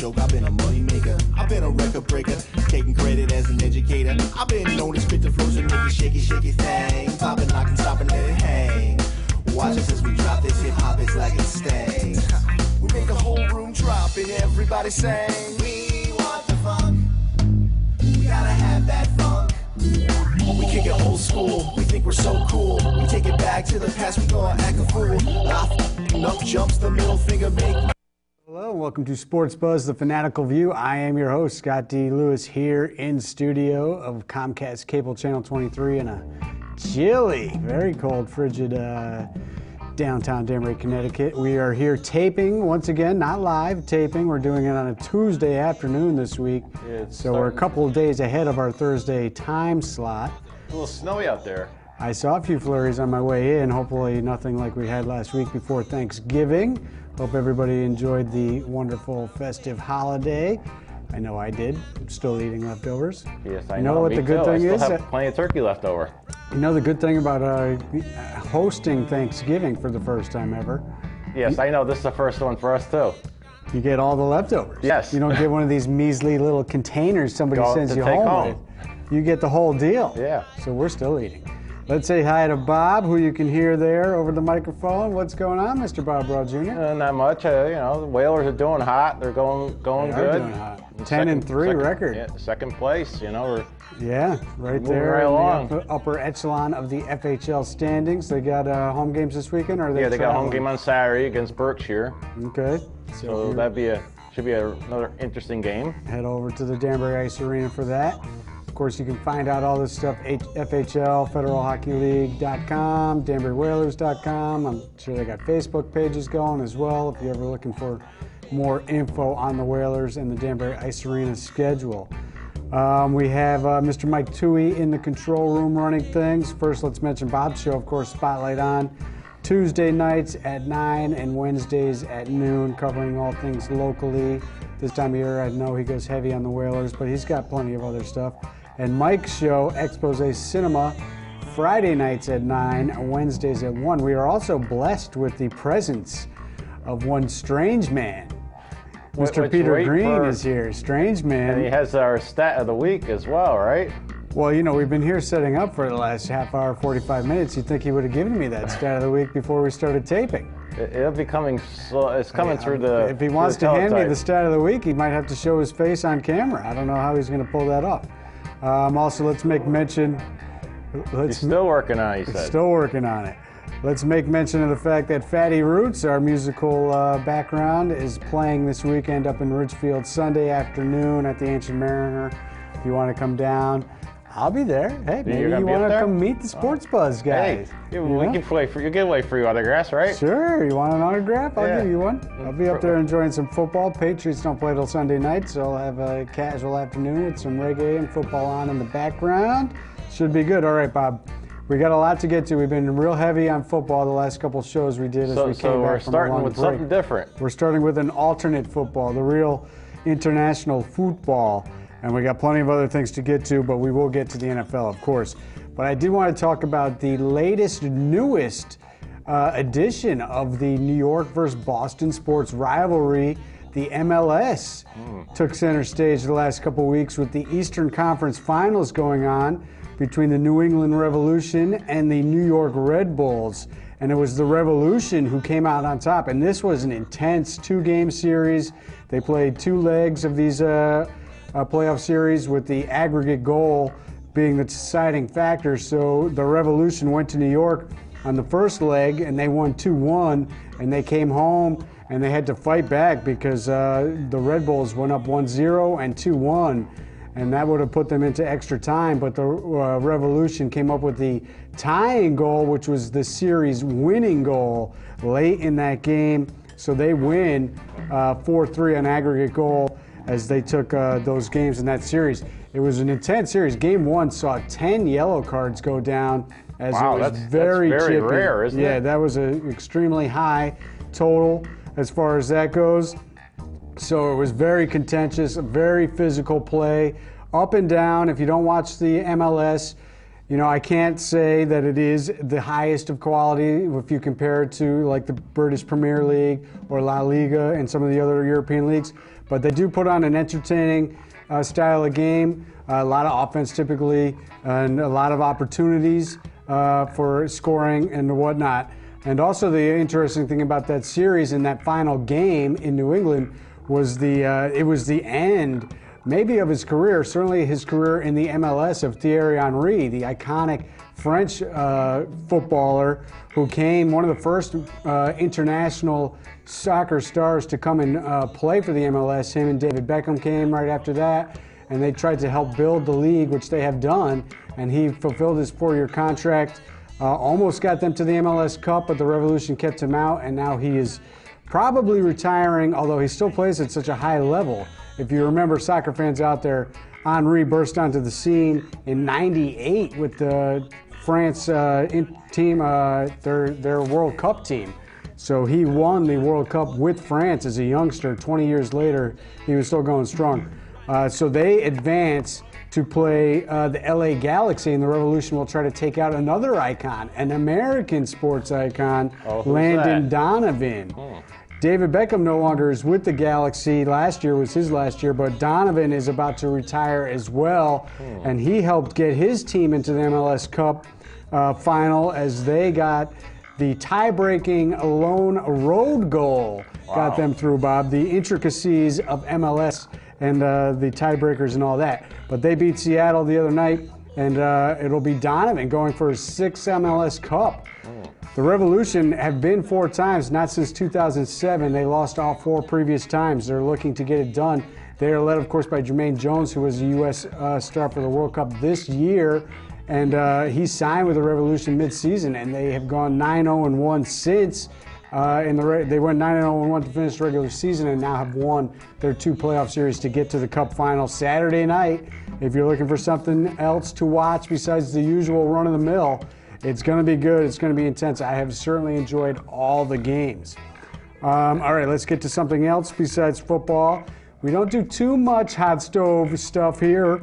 joke, I've been a money maker. I've been a record breaker, taking credit as an educator. I've been known to spit the flows and make it shaky, shaky thing. Popping, locking, stopping, let it hang. Watch us as we drop this hip hop, it's like a stain. We make the whole room drop and everybody sing. We want the funk. We gotta have that funk. We kick it old school. We think we're so cool. We take it back to the past. We gonna act a fool. Up jumps the middle finger. Make. Hello, welcome to Sports Buzz, the Fanatical View. I am your host, Scott D. Lewis, here in studio of Comcast Cable Channel 23 in a chilly, very cold, frigid downtown Danbury, Connecticut. We are here taping, once again, not live, taping. We're doing it on a Tuesday afternoon this week. Yeah, so we're a couple of days ahead of our Thursday time slot. A little snowy out there. I saw a few flurries on my way in, hopefully nothing like we had last week before Thanksgiving. Hope everybody enjoyed the wonderful festive holiday. I know I did. I'm still eating leftovers. Yes, I You know what Me the good too. thing I is? still have plenty of turkey left over. You know the good thing about hosting Thanksgiving for the first time ever? Yes, I know. This is the first one for us too. You get all the leftovers. Yes. You don't get one of these measly little containers somebody sends you home with. You get the whole deal. Yeah. So we're still eating. Let's say hi to Bob, who you can hear there over the microphone. What's going on, Mr. Bob Broad Jr.? Not much. You know, the Whalers are doing hot. They're going They good. are doing hot. 10-3 record. Yeah, second place. You know, Yeah, right moving there right in along. the upper echelon of the FHL standings. They got home games this weekend, or are they they got a home traveling? game on Saturday against Berkshire. Okay. So should be another interesting game. Head over to the Danbury Ice Arena for that. Of course, you can find out all this stuff, FHL, FederalHockeyLeague.com, DanburyWhalers.com. I'm sure they got Facebook pages going as well if you're ever looking for more info on the Whalers and the Danbury Ice Arena schedule. We have Mr. Mike Toohey in the control room running things. First, let's mention Bob's show, of course, Spotlight On. Tuesday nights at 9 and Wednesdays at noon, covering all things locally. This time of year, I know he goes heavy on the Whalers, but he's got plenty of other stuff. And Mike's show, Expose Cinema, Friday nights at 9, Wednesdays at 1. We are also blessed with the presence of one strange man. Mr. Peter Green is here, strange man. And he has our stat of the week as well, right? Well, you know, we've been here setting up for the last half hour, 45 minutes. You'd think he would have given me that stat of the week before we started taping. It'll be coming slow. It's coming through the. If he wants to hand me the stat of the week, he might have to show his face on camera. I don't know how he's going to pull that off. Also, let's make mention. He's still working on it, he said. Still working on it. Let's make mention of the fact that Fatty Roots, our musical background, is playing this weekend up in Ridgefield Sunday afternoon at the Ancient Mariner. If you want to come down, I'll be there. Hey, maybe you want to come meet the Sports Buzz guys. Hey, we can give away free autographs, right? Sure. You want an autograph? I'll give you one. I'll be up there enjoying some football. Patriots don't play till Sunday night, so I'll have a casual afternoon with some reggae and football on in the background. Should be good. All right, Bob. We got a lot to get to. We've been real heavy on football the last couple shows we did as we came back from a long break. So we're starting with something different. We're starting with an alternate football, the real international football. And we got plenty of other things to get to, but we will get to the NFL, of course. But I did want to talk about the latest, newest edition of the New York versus Boston sports rivalry. The MLS took center stage the last couple weeks with the Eastern Conference Finals going on between the New England Revolution and the New York Red Bulls. And it was the Revolution who came out on top. And this was an intense two-game series. They played two legs of these playoff series with the aggregate goal being the deciding factor. So the Revolution went to New York on the first leg and they won 2-1, and they came home and they had to fight back because the Red Bulls went up 1-0 and 2-1, and that would have put them into extra time. But the Revolution came up with the tying goal, which was the series winning goal late in that game. So they win 4-3 on aggregate goal as they took those games in that series. It was an intense series. Game one saw 10 yellow cards go down as it was very chippy. Rare, isn't it? Yeah, that was an extremely high total as far as that goes. So it was very contentious, very physical play, up and down. If you don't watch the MLS, you know, I can't say that it is the highest of quality if you compare it to like the British Premier League or La Liga and some of the other European leagues. but they do put on an entertaining style of game, a lot of offense typically, and a lot of opportunities for scoring and whatnot. And also the interesting thing about that series in that final game in New England was it was the end maybe of his career, certainly his career in the MLS, of Thierry Henry, the iconic French footballer who came one of the first international soccer stars to come and play for the MLS. Him and David Beckham came right after that, and they tried to help build the league, which they have done, and he fulfilled his 4-year contract, almost got them to the MLS Cup, but the Revolution kept him out, and now he is probably retiring, although he still plays at such a high level. If you remember, soccer fans out there, Henry burst onto the scene in '98 with the France team, their World Cup team. So he won the World Cup with France as a youngster. 20 years later, he was still going strong. So they advance to play the LA Galaxy, and the Revolution will try to take out another icon, an American sports icon, Landon Donovan. David Beckham no longer is with the Galaxy. Last year was his last year, but Donovan is about to retire as well, and he helped get his team into the MLS Cup final as they got the tie-breaking lone road goal. Got them through, Bob. The intricacies of MLS and the tiebreakers and all that. But they beat Seattle the other night, and it'll be Donovan going for his 6th MLS Cup. The Revolution have been 4 times, not since 2007. They lost all 4 previous times. They're looking to get it done. They are led, of course, by Jermaine Jones, who was a U.S. star for the World Cup this year. And he signed with the Revolution mid-season, and they have gone 9-0-1 since. They went 9-0-1 to finish the regular season, and now have won their 2 playoff series to get to the Cup final Saturday night. If you're looking for something else to watch besides the usual run-of-the-mill, it's going to be good. It's going to be intense. I have certainly enjoyed all the games. All right, let's get to something else besides football. We don't do too much hot stove stuff here,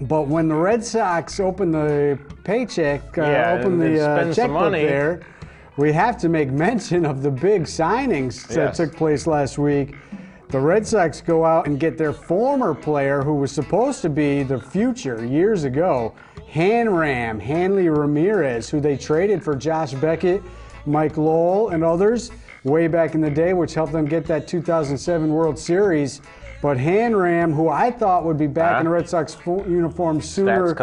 but when the Red Sox open the paycheck, open the checkbook there, we have to make mention of the big signings that took place last week. The Red Sox go out and get their former player, who was supposed to be the future years ago, Hanley Ramirez, who they traded for Josh Beckett, Mike Lowell, and others way back in the day, which helped them get that 2007 World Series. But Hanram, who I thought would be back in the Red Sox uniform sooner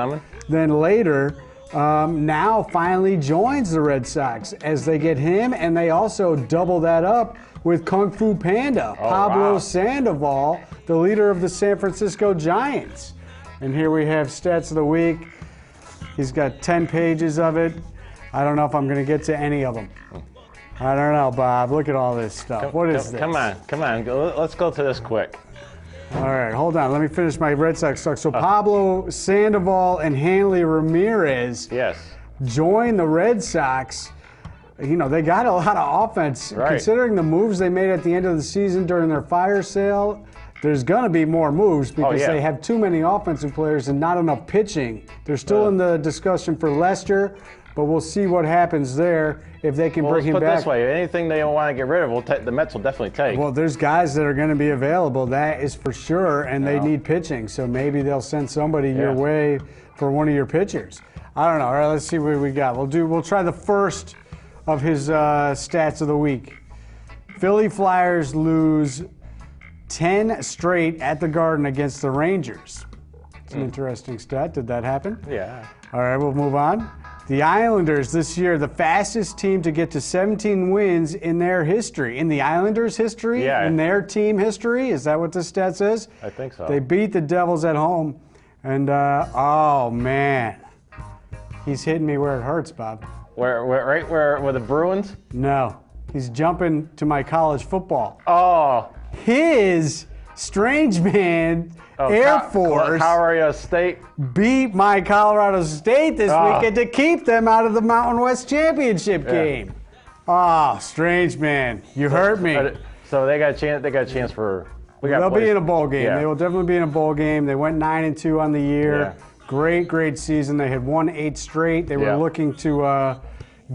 than later, now finally joins the Red Sox as they get him, and they also double that up with Kung Fu Panda, Pablo Sandoval, the leader of the San Francisco Giants. And here we have stats of the week. He's got 10 pages of it. I don't know if I'm going to get to any of them. I don't know, Bob. Look at all this stuff. What is this? Come on. Let's go to this quick. All right, hold on. Let me finish my Red Sox talk. So Pablo Sandoval and Hanley Ramirez join the Red Sox. You know, they got a lot of offense. Considering the moves they made at the end of the season during their fire sale, there's going to be more moves because they have too many offensive players and not enough pitching. They're still in the discussion for Lester, but we'll see what happens there if they can bring him back. Let's put it this way, anything they want to get rid of, the Mets will definitely take. Well, there's guys that are going to be available, that is for sure, and they need pitching, so maybe they'll send somebody your way for one of your pitchers. I don't know. All right, let's see what we got. We'll try the first of his stats of the week. Philly Flyers lose 10 straight at the Garden against the Rangers. It's an interesting stat. Did that happen? Yeah. All right, we'll move on. The Islanders this year, the fastest team to get to 17 wins in their history. In the Islanders' history? In their team history? Is that what this stat says? I think so. They beat the Devils at home. And, oh, man. He's hitting me where it hurts, Bob. Right where the Bruins? No. He's jumping to my college football. Oh. His strange man Air Force Colorado State beat my Colorado State this weekend to keep them out of the Mountain West Championship game. Oh, strange man, you hurt me. So they got a chance. They got a chance for. They'll be in a bowl game. They will definitely be in a bowl game. They went 9-2 on the year. Great season. They had won 8 straight. They were looking to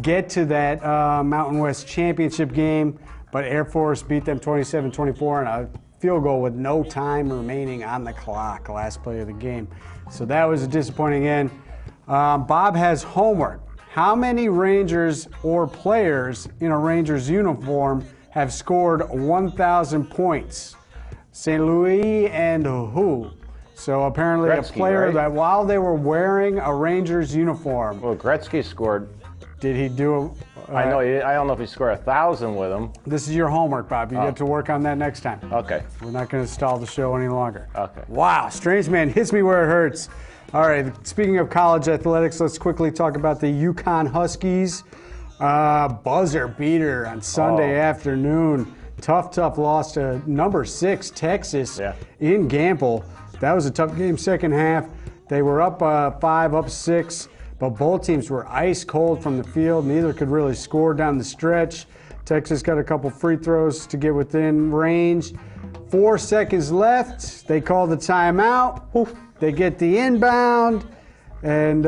get to that Mountain West Championship game, but Air Force beat them 27-24 in a field goal with no time remaining on the clock, last play of the game. So that was a disappointing end. Bob has homework. How many Rangers or players in a Rangers uniform have scored 1,000 points? St. Louis and who? So apparently Gretzky, a player right? that while they were wearing a Rangers uniform. Well, Gretzky scored. Did he do? I know. I don't know if he scored 1,000 with him. This is your homework, Bob. You get to work on that next time. Okay. We're not going to stall the show any longer. Okay. Wow, Strange Man hits me where it hurts. All right, speaking of college athletics, let's quickly talk about the UConn Huskies. Buzzer beater on Sunday afternoon. Tough loss to number 6 Texas in Gamble. That was a tough game. Second half, they were up 5, up 6, but both teams were ice cold from the field. Neither could really score down the stretch. Texas got a couple free throws to get within range. 4 seconds left. They call the timeout. They get the inbound, and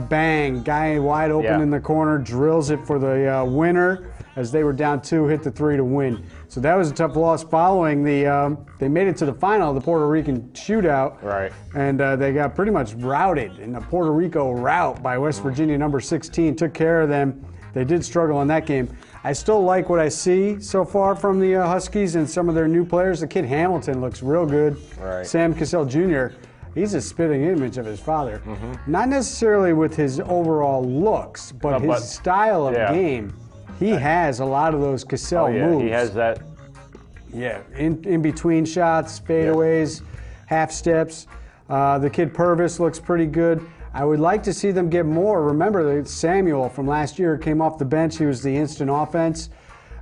bang, guy wide open in the corner drills it for the winner as they were down 2, hit the 3 to win. So that was a tough loss following the, they made it to the final of the Puerto Rican shootout. Right. And they got pretty much routed in the Puerto Rico rout by West Virginia, number 16. Took care of them. They did struggle in that game. I still like what I see so far from the Huskies and some of their new players. The kid Hamilton looks real good. Right. Sam Cassell Jr., he's a spitting image of his father. Not necessarily with his overall looks, but his style of game. He has a lot of those Cassell moves. He has that. Yeah, in between shots, fadeaways, half steps. The kid Purvis looks pretty good. I would like to see them get more. Remember that Samuel from last year came off the bench. He was the instant offense.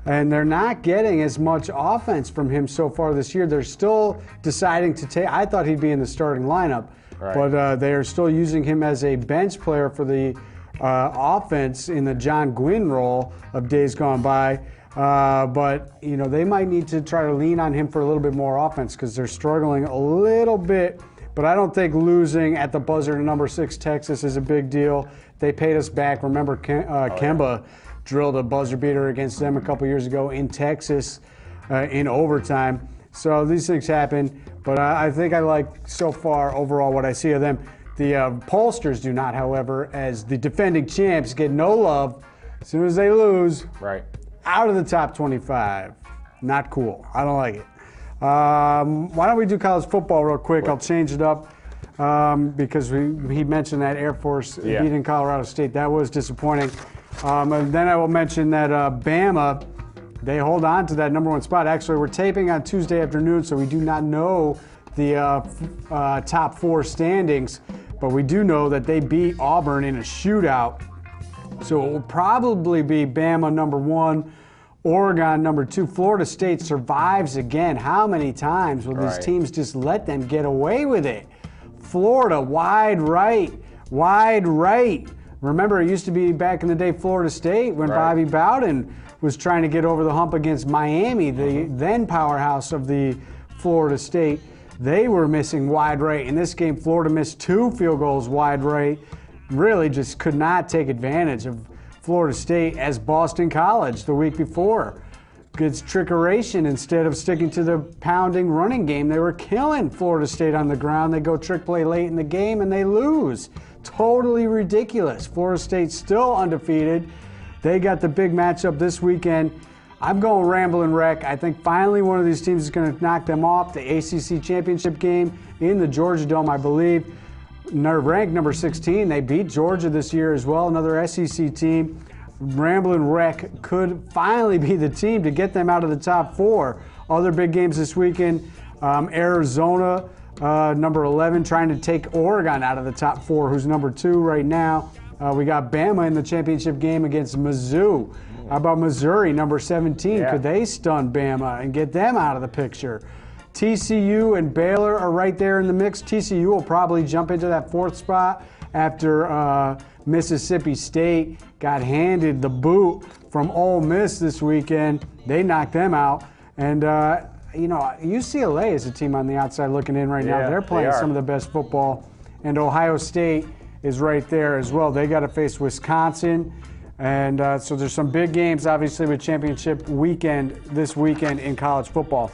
And they're not getting as much offense from him so far this year. They're still deciding to take. I thought he'd be in the starting lineup, but they are still using him as a bench player for the offense in the John Gwynn role of days gone by. But you know, they might need to try to lean on him for a little bit more offense because they're struggling a little bit. But I don't think losing at the buzzer to number 6 Texas is a big deal. They paid us back. Remember, Kemba drilled a buzzer beater against them a couple years ago in Texas in overtime. So these things happen. But I think I like so far overall what I see of them. The pollsters do not, however, as the defending champs get no love as soon as they lose. Right. Out of the top 25. Not cool. I don't like it. Why don't we do college football real quick? I'll change it up because he mentioned that Air Force beating Colorado State. That was disappointing. And then I will mention that Bama, they hold on to that number 1 spot. Actually, we're taping on Tuesday afternoon, so we do not know the top 4 standings, but we do know that they beat Auburn in a shootout. So it will probably be Bama number 1, Oregon number 2. Florida State survives again. How many times will these teams just let them get away with it? Florida, wide right. Remember, it used to be back in the day Florida State when Bobby Bowden was trying to get over the hump against Miami, the then powerhouse of the Florida State. They were missing wide right. In this game, Florida missed 2 field goals wide right. Really just could not take advantage of Florida State as Boston College the week before. Gets trickeration instead of sticking to the pounding running game. They were killing Florida State on the ground. They go trick play late in the game and they lose. Totally ridiculous. Florida State still undefeated. They got the big matchup this weekend. I'm going Ramblin' Wreck. I think finally one of these teams is going to knock them off. The ACC championship game in the Georgia Dome, I believe. Ranked number 16. They beat Georgia this year as well, another SEC team. Ramblin' Wreck could finally be the team to get them out of the top 4. Other big games this weekend. Arizona, number 11, trying to take Oregon out of the top 4, who's number 2 right now. We got Bama in the championship game against Mizzou. How about Missouri, number 17? Could they stun Bama and get them out of the picture? TCU and Baylor are right there in the mix. TCU will probably jump into that 4th spot after Mississippi State got handed the boot from Ole Miss this weekend. They knocked them out. And, you know, UCLA is a team on the outside looking in right now. They're playing some of the best football. And Ohio State is right there as well. They got to face Wisconsin. And so there's some big games, obviously, with championship weekend this weekend in college football.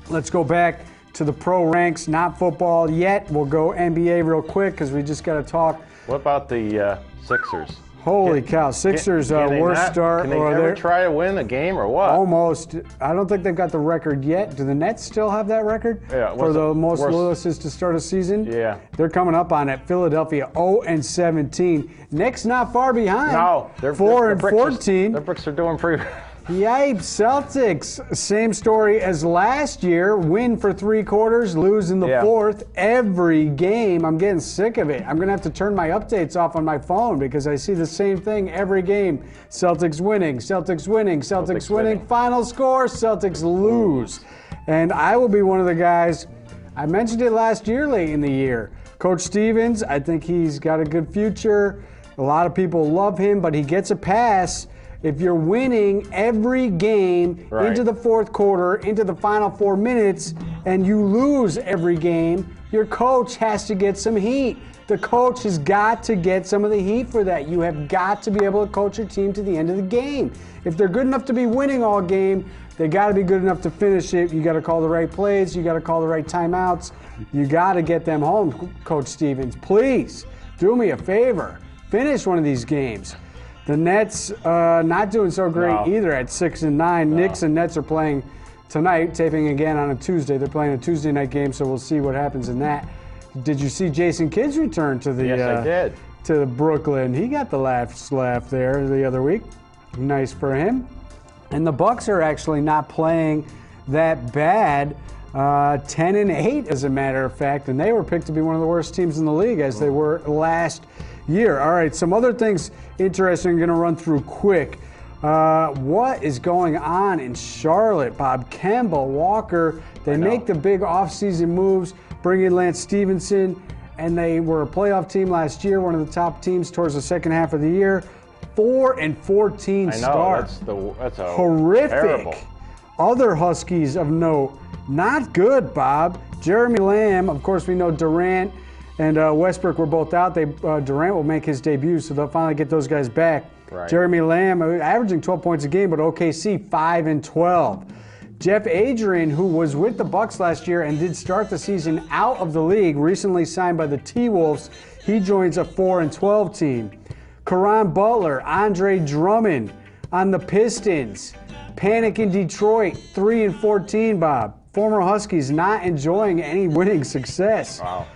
Let's go back to the pro ranks, not football yet. We'll go NBA real quick because we just got to talk. What about the Sixers? Holy cow, Sixers worst start. Can they ever try to win a game or what? Almost. I don't think they've got the record yet. Do the Nets still have that record? Yeah. For the most losses to start a season? Yeah. They're coming up on it. Philadelphia 0-17. Knicks not far behind. No. 4-14. Their bricks are doing pretty. Yipes, Celtics, same story as last year. Win for 3 quarters, lose in the fourth every game. I'm getting sick of it. I'm going to have to turn my updates off on my phone because I see the same thing every game. Celtics winning, Celtics winning, Celtics winning. Final score, Celtics lose. And I will be one of the guys, I mentioned it last year late in the year. Coach Stevens, I think he's got a good future. A lot of people love him, but he gets a pass. If you're winning every game into the fourth quarter, into the final 4 minutes, and you lose every game, your coach has to get some heat. The coach has got to get some of the heat for that. You have got to be able to coach your team to the end of the game. If they're good enough to be winning all game, they got to be good enough to finish it. You got to call the right plays. You got to call the right timeouts. You got to get them home, Coach Stevens. Please do me a favor. Finish one of these games. The Nets not doing so great either at 6-9. Knicks and Nets are playing tonight, taping again on a Tuesday. They're playing a Tuesday night game, so we'll see what happens in that. Did you see Jason Kidd's return to the? Yes, I did. To Brooklyn. He got the last laugh there the other week. Nice for him. And the Bucks are actually not playing that bad. 10-8, as a matter of fact, and they were picked to be one of the worst teams in the league as they were last year. All right, some other things interesting I'm going to run through quick. What is going on in Charlotte? Bob Kemba Walker, they make the big offseason moves, bring in Lance Stevenson, and they were a playoff team last year, one of the top teams towards the second half of the year. 4-14 start. That's a horrific. Terrible. Other Huskies of note, not good, Bob. Jeremy Lamb, of course, we know Durant and Westbrook were both out. Durant will make his debut, so they'll finally get those guys back. Right. Jeremy Lamb averaging 12 points a game, but OKC 5-12. Jeff Adrian, who was with the Bucks last year and did start the season out of the league, recently signed by the T-Wolves. He joins a 4-12 team. Caron Butler, Andre Drummond on the Pistons. Panic in Detroit, 3-14, Bob. Former Huskies not enjoying any winning success. Wow.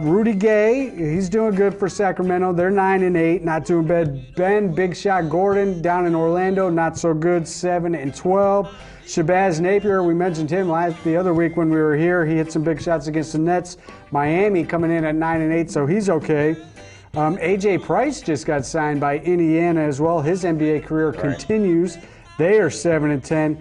Rudy Gay, he's doing good for Sacramento. They're 9-8, not doing bad. Ben Big Shot Gordon down in Orlando, not so good, 7-12. Shabazz Napier, we mentioned him the other week when we were here. He hit some big shots against the Nets. Miami coming in at 9-8, so he's okay. AJ Price just got signed by Indiana as well. His NBA career continues. They are 7-10.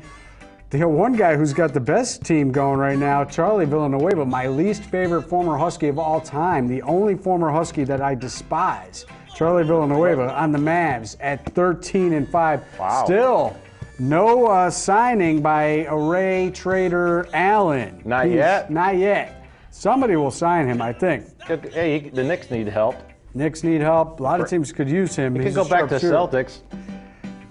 The one guy who's got the best team going right now, Charlie Villanueva, my least favorite former Husky of all time, the only former Husky that I despise, Charlie Villanueva on the Mavs at 13-5. Wow. Still, no signing by Ray Trader Allen. Not yet? Not yet. Somebody will sign him, I think. Hey, the Knicks need help. Knicks need help. A lot of teams could use him. He could go back to Celtics.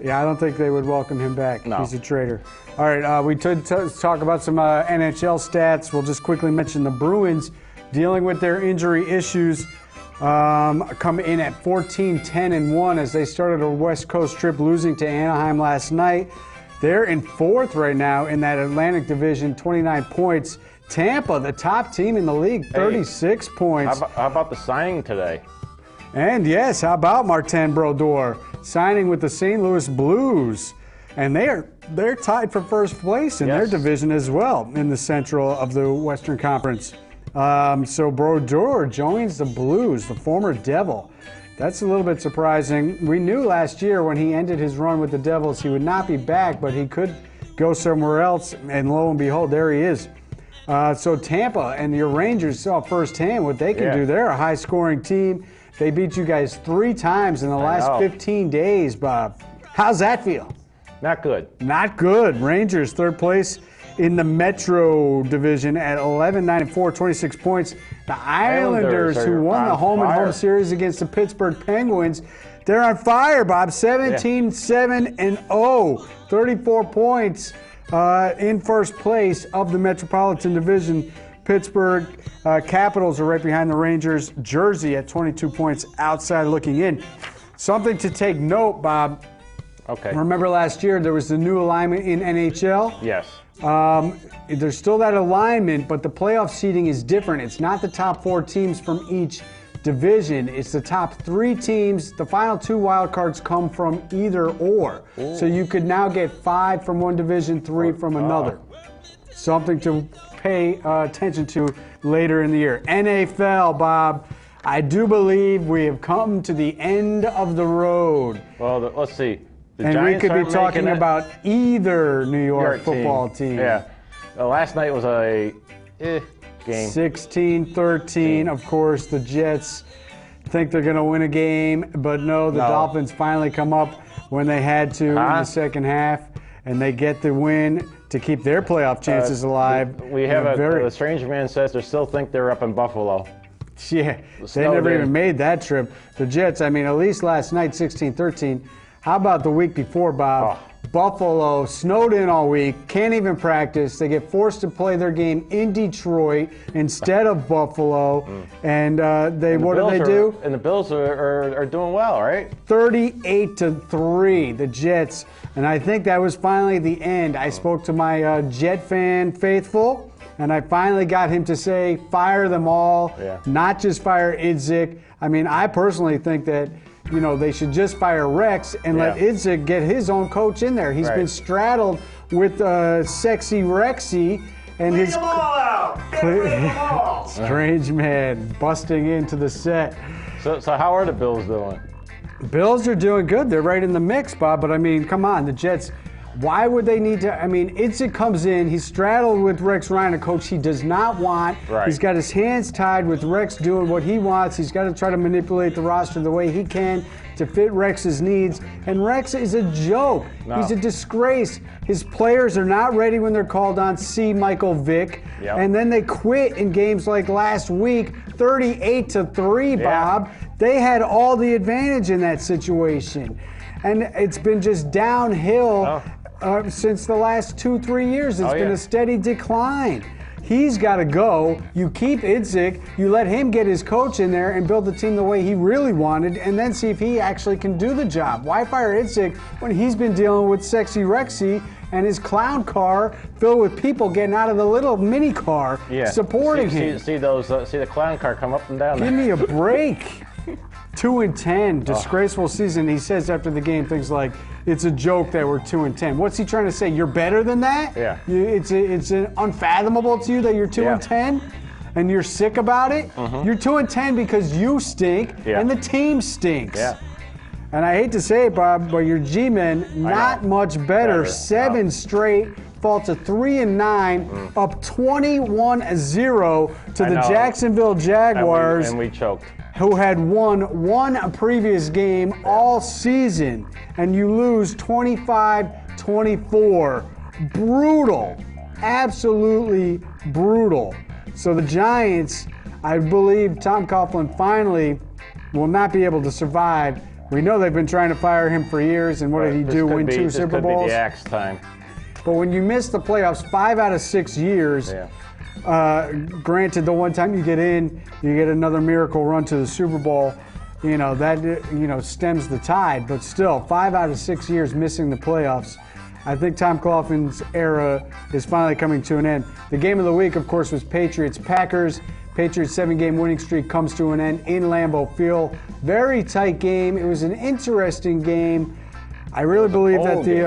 Yeah, I don't think they would welcome him back. No. He's a traitor. All right, we could talk about some NHL stats. We'll just quickly mention the Bruins dealing with their injury issues. Come in at 14-10-1 as they started a West Coast trip, losing to Anaheim last night. They're in fourth right now in that Atlantic Division, 29 points. Tampa, the top team in the league, 36 points. How about the signing today? And yes, how about Martin Brodeur signing with the St. Louis Blues? And they're tied for first place in their division as well in the Central of the Western Conference. So Brodeur joins the Blues, the former Devil. That's a little bit surprising. We knew last year when he ended his run with the Devils he would not be back, but he could go somewhere else, and lo and behold, there he is. So Tampa and your Rangers saw firsthand what they can do. They're a high-scoring team. They beat you guys 3 times in the last 15 days, Bob. How's that feel? Not good. Not good. Rangers, third place in the Metro Division at 11-9-4, 26 points. The Islanders who won the home-and-home series against the Pittsburgh Penguins, they're on fire, Bob. 17-7-0, 34 points. In first place of the Metropolitan Division, Pittsburgh Capitals are right behind the Rangers. Jersey at 22 points outside looking in. Something to take note, Bob. Okay. Remember last year there was the new alignment in NHL? Yes. There's still that alignment, but the playoff seeding is different. It's not the top 4 teams from each division. It's the top 3 teams. The final 2 wild cards come from either or. Ooh. So you could now get 5 from one division, 3 from another. Something to pay attention to later in the year. NFL, Bob. I do believe we have come to the end of the road. Well, let's see. And Giants we could be talking about either New York football team. Yeah. Last night was a game. 16-13. Of course, the Jets think they're going to win a game, but no, the Dolphins finally come up when they had to in the second half, and they get the win to keep their playoff chances alive. We have the strange man says they still think they're up in Buffalo. Yeah, they never even made that trip. The Jets, I mean, at least last night, 16-13. How about the week before, Bob? Buffalo snowed in all week, can't even practice. They get forced to play their game in Detroit instead of Buffalo. And what do they do? And the Bills are doing well, right? 38-3, the Jets. And I think that was finally the end. I spoke to my Jet fan faithful, and I finally got him to say, fire them all, not just fire Idzik. I mean, I personally think that they should just fire Rex and let Idzik get his own coach in there. He's been straddled with Sexy Rexy and his them all out. Them all. Strange man busting into the set. So how are the Bills doing? Bills are doing good. They're right in the mix, Bob. But I mean, come on, the Jets. Why would they need to? I mean, Idzik comes in. He's straddled with Rex Ryan, a coach he does not want. Right. He's got his hands tied with Rex doing what he wants. He's got to try to manipulate the roster the way he can to fit Rex's needs. And Rex is a joke. No. He's a disgrace. His players are not ready when they're called on. See Michael Vick. Yep. And then they quit in games like last week, 38-3, Bob. They had all the advantage in that situation. And it's been just downhill. Since the last 2-3 years. It's been a steady decline. He's got to go. You keep Idzik. You let him get his coach in there and build the team the way he really wanted, and then see if he actually can do the job. Why fire Idzik when he's been dealing with Sexy Rexy and his clown car filled with people getting out of the little mini car supporting him? See the clown car come up and down. Give me a break. 2-10, disgraceful season. He says after the game things like, it's a joke that we're 2-10. What's he trying to say? You're better than that? Yeah. It's unfathomable to you that you're 2-10 and you're sick about it? You're 2-10 because you stink and the team stinks. Yeah. And I hate to say it, Bob, but your G-men, not much better. 7 straight. Fall to 3-9, up 21-0 to the Jacksonville Jaguars. And we choked. Who had won one previous game all season, and you lose 25-24. Brutal. Absolutely brutal. So the Giants, I believe Tom Coughlin finally will not be able to survive. We know they've been trying to fire him for years, and what did he do? Win 2 Super Bowls? Could be the axe time. But when you miss the playoffs 5 out of 6 years, granted, the one time you get in, you get another miracle run to the Super Bowl, that stems the tide. But still, 5 out of 6 years missing the playoffs. I think Tom Coughlin's era is finally coming to an end. The game of the week, of course, was Patriots-Packers. Patriots' 7-game winning streak comes to an end in Lambeau Field. Very tight game. It was an interesting game. I really believe that it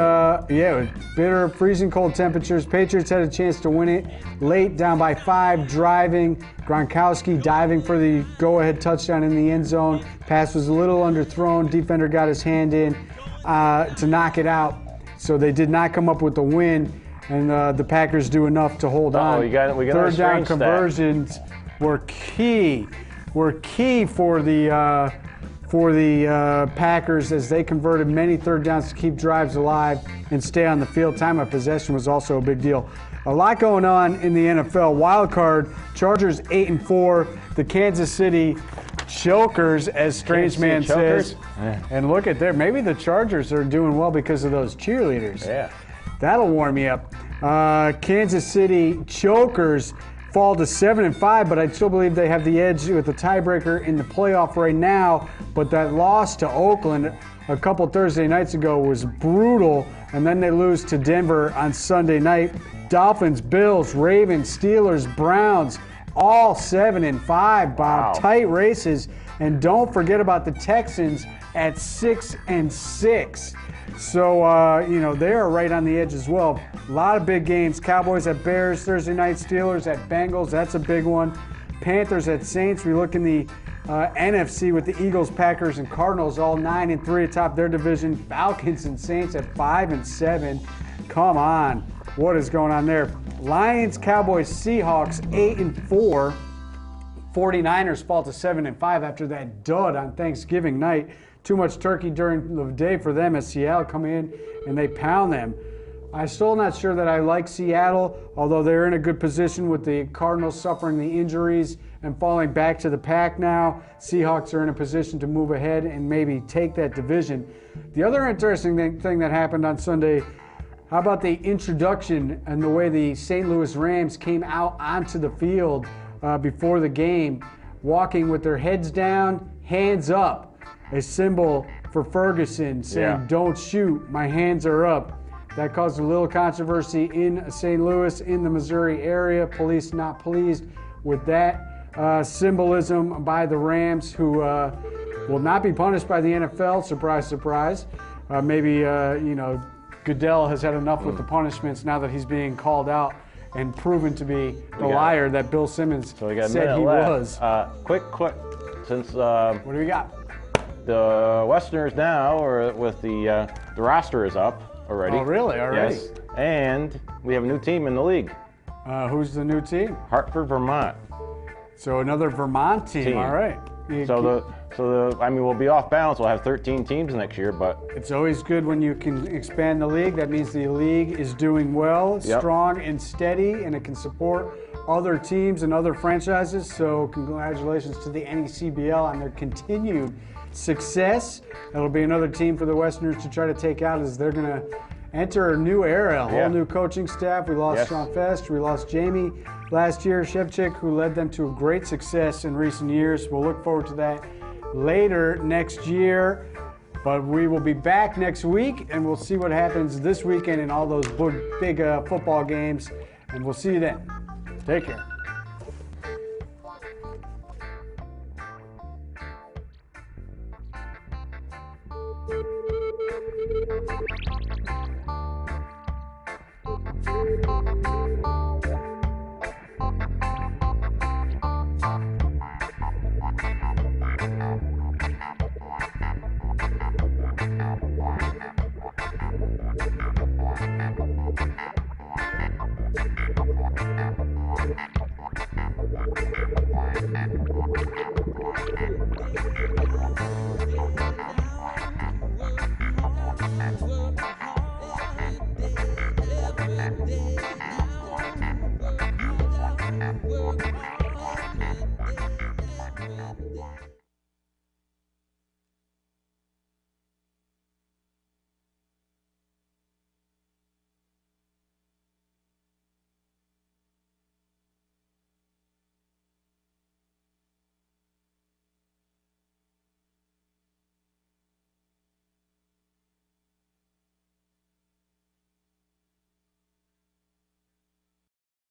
was bitter, freezing cold temperatures. Patriots had a chance to win it late, down by 5, driving. Gronkowski diving for the go-ahead touchdown in the end zone. Pass was a little underthrown. Defender got his hand in to knock it out. So they did not come up with the win, and the Packers do enough to hold on. We got Third down conversions were key. For the Packers, as they converted many third downs to keep drives alive and stay on the field. Time of possession was also a big deal. A lot going on in the NFL. Wild card, Chargers 8-4. The Kansas City Chokers, as Strange Man says. And look at there. Maybe the Chargers are doing well because of those cheerleaders. Yeah. That'll warm you up. Kansas City Chokers fall to 7-5, but I still believe they have the edge with the tiebreaker in the playoff right now. But that loss to Oakland a couple Thursday nights ago was brutal, and then they lose to Denver on Sunday night. Dolphins, Bills, Ravens, Steelers, Browns, all 7-5, Bob. Wow. Tight races. And don't forget about the Texans at 6-6. So, they are right on the edge as well. A lot of big games. Cowboys at Bears Thursday night. Steelers at Bengals. That's a big one. Panthers at Saints. We look in the NFC with the Eagles, Packers, and Cardinals all 9-3 atop their division. Falcons and Saints at 5-7. Come on. What is going on there? Lions, Cowboys, Seahawks 8-4. 49ers fall to 7-5 after that dud on Thanksgiving night. Too much turkey during the day for them as Seattle come in and they pound them. I'm still not sure that I like Seattle, although they're in a good position with the Cardinals suffering the injuries and falling back to the pack now. Seahawks are in a position to move ahead and maybe take that division. The other interesting thing that happened on Sunday, how about the introduction and the way the St. Louis Rams came out onto the field before the game, walking with their heads down, hands up, a symbol for Ferguson saying, "Don't shoot, my hands are up." That caused a little controversy in St. Louis, in the Missouri area. Police not pleased with that symbolism by the Rams, who will not be punished by the NFL. Surprise, surprise. Maybe Goodell has had enough with the punishments now that he's being called out and proven to be the liar that Bill Simmons said he was. Quick, since What do we got? the Westerners now, or with the roster is up already. Oh, really? Already? Yes. And we have a new team in the league. Who's the new team? Hartford, Vermont. So another Vermont team. All right. We'll be off balance. We'll have 13 teams next year, but It's always good when you can expand the league. That means the league is doing well, strong and steady, and it can support other teams and other franchises. So congratulations to the NECBL on their continued success. That'll be another team for the Westerners to try to take out as they're going to enter a new era, a whole new coaching staff. We lost Sean Fest. We lost Jamie last year, Shevchik, who led them to a great success in recent years. We'll look forward to that later next year. But we will be back next week, and we'll see what happens this weekend in all those big football games. And we'll see you then. Take care. Work hard every day.